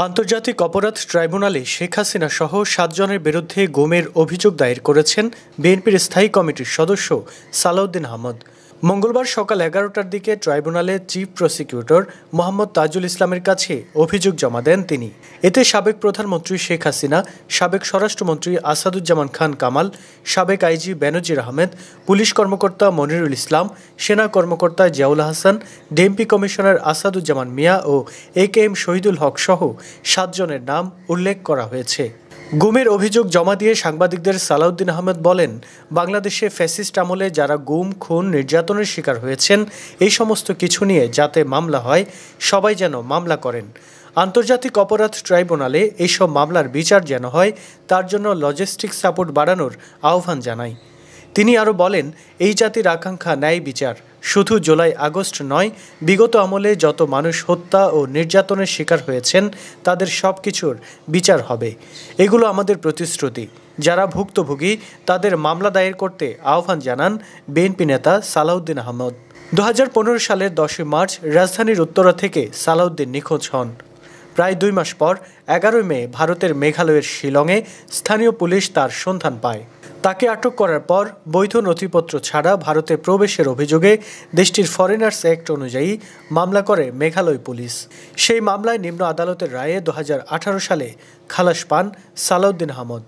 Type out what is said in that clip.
আন্তর্জাতিক অপরাধ ট্রাইব্যুনালে শেখ হাসিনা সহ ৭ জনের বিরুদ্ধে গুমের অভিযোগ দায়ের করেছেন বিএনপির স্থায়ী কমিটির সদস্য সালাউদ্দিন আহমদ। মঙ্গলবার সকাল ১১টার দিকে ট্রাইব্যুনালে চিফ প্রসিকিউটর মোহাম্মদ তাজুল ইসলামের কাছে অভিযোগ জমা দেন তিনি। এতে সাবেক প্রধানমন্ত্রী শেখ হাসিনা, সাবেক স্বরাষ্ট্রমন্ত্রী আসাদুজ্জামান খান কামাল, সাবেক আইজি বেনজির আহমেদ, পুলিশ কর্মকর্তা মনিরুল ইসলাম, সেনা কর্মকর্তা জিয়াউল হাসান, ডিএমপি কমিশনার আসাদুজ্জামান মিয়া ও একেএম শহীদুল হক সহ ৭ জনের নাম উল্লেখ করা হয়েছে। গুমের অভিযোগ জমা দিয়ে সাংবাদিকদের সালাউদ্দিন আহমেদ বলেন, বাংলাদেশে ফ্যাসিস্ট আমলে যারা গুম, খুন, নির্যাতনের শিকার হয়েছেন, এই সমস্ত কিছু নিয়ে যাতে মামলা হয়, সবাই যেন মামলা করেন। আন্তর্জাতিক অপরাধ ট্রাইব্যুনালে এইসব মামলার বিচার যেন হয়, তার জন্য লজিস্টিক সাপোর্ট বাড়ানোর আহ্বান জানায়। তিনি আরও বলেন, এই জাতির আকাঙ্ক্ষা ন্যায় বিচার। শুধু জুলাই আগস্ট নয়, বিগত আমলে যত মানুষ হত্যা ও নির্যাতনের শিকার হয়েছেন তাদের সব কিছুর বিচার হবে। এগুলো আমাদের প্রতিশ্রুতি। যারা ভুক্তভোগী তাদের মামলা দায়ের করতে আহ্বান জানান বিএনপি নেতা সালাউদ্দিন আহমদ। ২০১৫ সালের ১০ মার্চ রাজধানীর উত্তরা থেকে সালাউদ্দিন নিখোঁজ হন। প্রায় ২ মাস পর ১১ মে ভারতের মেঘালয়ের শিলংয়ে স্থানীয় পুলিশ তার সন্ধান পায়। তাকে আটক করার পর বৈধ নথিপত্র ছাড়া ভারতে প্রবেশের অভিযোগে দেশটির ফরেনার্স অ্যাক্ট অনুযায়ী মামলা করে মেঘালয় পুলিশ। সেই মামলায় নিম্ন আদালতের রায়ে ২০১৮ সালে খালাস পান সালাউদ্দিন আহমদ।